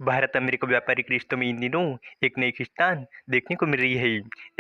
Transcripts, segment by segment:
Bharat America व्यापारिक रिश्तों में इन दिनों एक नई खींचतान देखने को मिल रही है।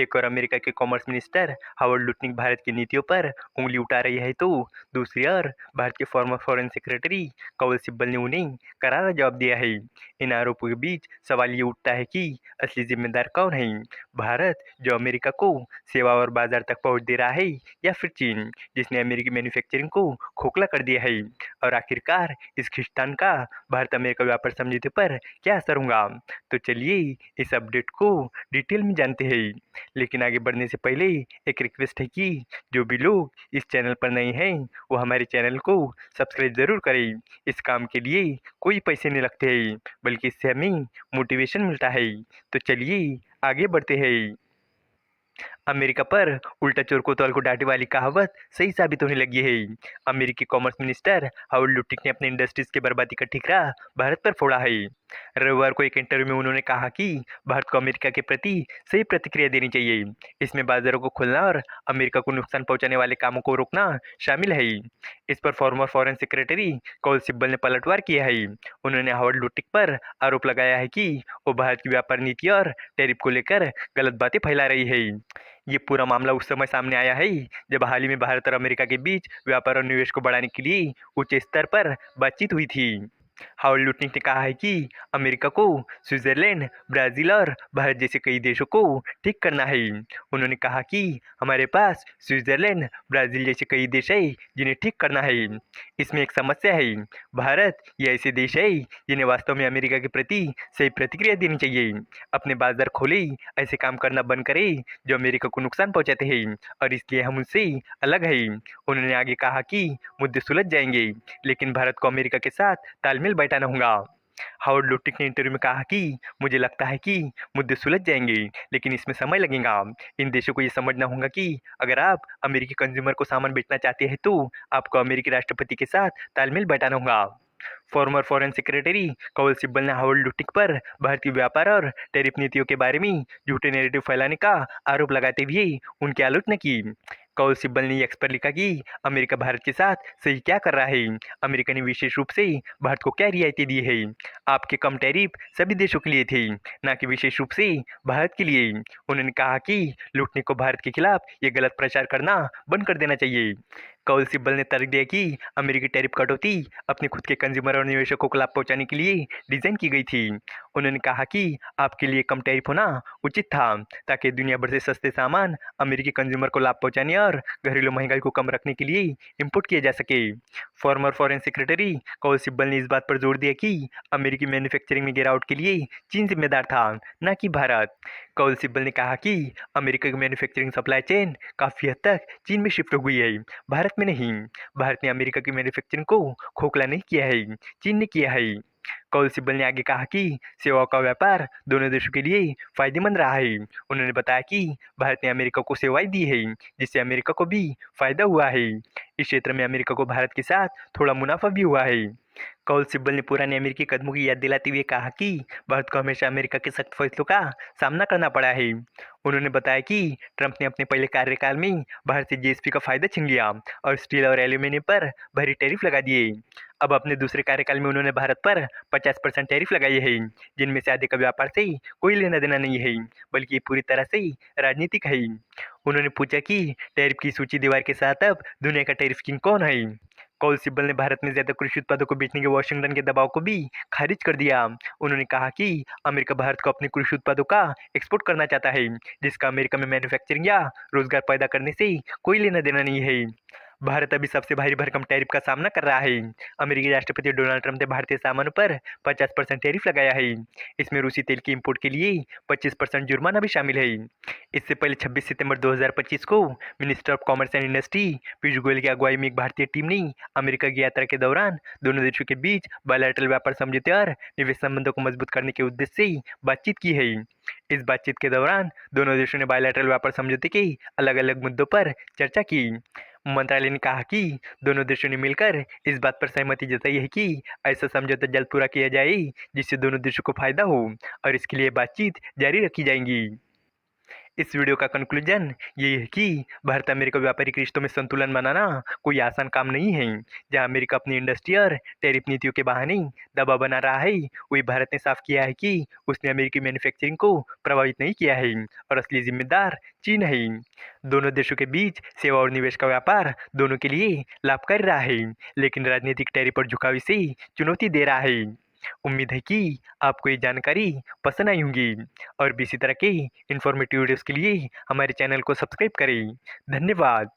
एक और अमेरिका के commerce minister Howard Lutnick Bharat की नीतियों पर उंगली उठा रही है, तो दूसरी ओर भारत के फॉर्मर फॉरेन सेक्रेटरी कवल सिब्बल ने उन्हें करारा जवाब दिया है। इन आरोपों के बीच सवाल ये उठता है कि असली जिम्मेदार कौन है? भारत, जो अमेरिका को सेवा और बाजार तक पहुंच दे रहा है, या फिर चीन, जिसने अमेरिकी मैन्युफैक्चरिंग को खोखला कर दिया है? और आखिरकार इस खींचतान का भारत अमेरिका व्यापार समझौते पर क्या असर होगा? तो चलिए इस अपडेट को डिटेल में जानते हैं। लेकिन आगे बढ़ने से पहले एक रिक्वेस्ट है कि जो भी लोग इस चैनल पर नए हैं वो हमारे चैनल को सब्सक्राइब ज़रूर करें। इस काम के लिए कोई पैसे नहीं लगते हैं, बल्कि इससे हमें मोटिवेशन मिलता है। तो चलिए आगे बढ़ते हैं। अमेरिका पर उल्टा चोर कोतवाल को डांटे वाली कहावत सही साबित होने लगी है। अमेरिकी कॉमर्स मिनिस्टर हावर्ड लुटिक ने अपने इंडस्ट्रीज की बर्बादी का ठिकरा भारत पर फोड़ा है। रविवार को एक इंटरव्यू में उन्होंने कहा कि भारत को अमेरिका के प्रति सही प्रतिक्रिया देनी चाहिए। इसमें बाजारों को खोलना और अमेरिका को नुकसान पहुंचाने वाले कामों को रोकना शामिल है। इस पर former foreign secretary Kanwal Sibal ने पलटवार किया है। उन्होंने हावर्ड लुटिक पर आरोप लगाया है कि वो भारत की व्यापार नीति और टैरिफ को लेकर गलत बातें फैला रही है। ये पूरा मामला उस समय सामने आया है जब हाल ही में भारत और अमेरिका के बीच व्यापार और निवेश को बढ़ाने के लिए उच्च स्तर पर बातचीत हुई थी। हावर्ड लुटनिक ने कहा है कि अमेरिका को स्विट्जरलैंड, ब्राजील और भारत जैसे कई देशों को ठीक करना है। उन्होंने कहा कि हमारे पास स्विट्जरलैंड, ब्राजील जैसे कई देश है जिन्हें ठीक करना है। इसमें एक समस्या है। भारत ये ऐसे देश है जिन्हें वास्तव में अमेरिका के प्रति सही प्रतिक्रिया देनी चाहिए। अपने बाजार खोले, ऐसे काम करना बंद करे जो अमेरिका को नुकसान पहुंचाते हैं, और इसलिए हम उनसे अलग है। उन्होंने आगे कहा कि मुद्दे सुलझ जाएंगे, लेकिन भारत को अमेरिका के साथ तालमेल बैठाना होगा। हावर्ड लुटिक ने इंटरव्यू में कहा कि मुझे लगता है कि मुद्दे सुलझ जाएंगे, लेकिन इसमें समय लगेगा। इन देशों को ये समझना होगा कि अगर आप अमेरिकी कंज्यूमर को सामान बेचना चाहते हैं तो आपको अमेरिकी राष्ट्रपति के साथ तालमेल बैठाना होगा। Former foreign secretary Kanwal Sibal ने हावर्ड लुटिक पर भारतीय व्यापार और टैरिफ नीतियों के बारे में झूठे नैरेटिव फैलाने का आरोप लगाते हुए उनकी आलोचना की। कौल सिब्बल ने एक्स पर लिखा कि अमेरिका भारत के साथ सही क्या कर रहा है? अमेरिका ने विशेष रूप से भारत को क्या रियायतें दी है? आपके कम टैरिफ सभी देशों के लिए थे, न कि विशेष रूप से भारत के लिए। उन्होंने कहा कि लूटने को भारत के खिलाफ ये गलत प्रचार करना बंद कर देना चाहिए। कौल सिब्बल ने तर्क दिया कि अमेरिकी टैरिफ कटौती अपने खुद के कंज्यूमर और निवेशकों को लाभ पहुंचाने के लिए डिजाइन की गई थी। उन्होंने कहा कि आपके लिए कम टैरिफ होना उचित था, ताकि दुनिया भर से सस्ते सामान अमेरिकी कंज्यूमर को लाभ पहुंचाने और घरेलू महंगाई को कम रखने के लिए इंपोर्ट किए जा सके। Former foreign secretary Kanwal Sibal ने इस बात पर जोर दिया कि अमेरिकी मैन्युफैक्चरिंग में गिरावट के लिए चीन जिम्मेदार था, न कि भारत। कौल सिब्बल ने कहा कि अमेरिका की मैन्युफैक्चरिंग सप्लाई चेन काफ़ी हद तक चीन में शिफ्ट हो गई है, भारत में नहीं। भारत ने अमेरिका की मैन्युफैक्चरिंग को खोखला नहीं किया है, चीन ने किया है। कौल सिब्बल ने आगे कहा कि सेवाओं का व्यापार दोनों देशों के लिए फायदेमंद रहा है। उन्होंने बताया कि भारत ने अमेरिका को सेवाएं दी है, जिससे अमेरिका को भी फायदा हुआ है। इस क्षेत्र में अमेरिका को भारत के साथ थोड़ा मुनाफा भी हुआ है। कौल सिब्बल ने पुराने अमेरिकी कदमों की याद दिलाते हुए कहा कि भारत को हमेशा अमेरिका के सख्त फैसलों का सामना करना पड़ा है। उन्होंने बताया कि ट्रंप ने अपने पहले कार्यकाल में भारत से जीएसपी का फायदा छीन लिया और स्टील और एल्यूमिनियम पर भारी टैरिफ लगा दिए। अब अपने दूसरे कार्यकाल में उन्होंने भारत पर 50% टैरिफ लगाई है, जिनमें से आधे का व्यापार से कोई लेना देना नहीं है, बल्कि ये पूरी तरह से राजनीतिक है। उन्होंने पूछा कि टैरिफ की सूची दीवार के साथ अब दुनिया का टैरिफ किंग कौन है? कौल सिब्बल ने भारत में ज्यादा कृषि उत्पादों को बेचने के वाशिंगटन के दबाव को भी खारिज कर दिया। उन्होंने कहा कि अमेरिका भारत को अपने कृषि उत्पादों का एक्सपोर्ट करना चाहता है, जिसका अमेरिका में मैन्युफैक्चरिंग या रोजगार पैदा करने से कोई लेना देना नहीं है। भारत अभी सबसे भारी भरकम टैरिफ का सामना कर रहा है। अमेरिकी राष्ट्रपति डोनाल्ड ट्रंप ने भारतीय सामानों पर 50% टैरिफ लगाया है। इसमें रूसी तेल की इंपोर्ट के लिए 25% जुर्माना भी शामिल है। इससे पहले 26 सितंबर 2025 को minister of commerce and industry Piyush Goyal की अगुवाई में एक भारतीय टीम ने अमेरिका की यात्रा के दौरान दोनों देशों के बीच बायलैटरल व्यापार समझौते और निवेश संबंधों को मजबूत करने के उद्देश्य से बातचीत की है। इस बातचीत के दौरान दोनों देशों ने बायलैटरल व्यापार समझौते के अलग अलग मुद्दों पर चर्चा की। मंत्रालय ने कहा कि दोनों देशों ने मिलकर इस बात पर सहमति जताई है कि ऐसा समझौता जल्द पूरा किया जाए जिससे दोनों देशों को फायदा हो, और इसके लिए बातचीत जारी रखी जाएगी। इस वीडियो का कंक्लूजन ये है कि भारत अमेरिका व्यापारिक रिश्तों में संतुलन बनाना कोई आसान काम नहीं है। जहां अमेरिका अपनी इंडस्ट्री और टैरिफ नीतियों के बहाने दबाव बना रहा है, वही भारत ने साफ किया है कि उसने अमेरिकी मैन्युफैक्चरिंग को प्रभावित नहीं किया है और असली जिम्मेदार चीन है। दोनों देशों के बीच सेवा और निवेश का व्यापार दोनों के लिए लाभकारी रहा है, लेकिन राजनीतिक टैरिफ और झुकाव इसे चुनौती दे रहा है। उम्मीद है कि आपको ये जानकारी पसंद आई होंगी और भी इसी तरह के इन्फॉर्मेटिव वीडियोस के लिए हमारे चैनल को सब्सक्राइब करें। धन्यवाद।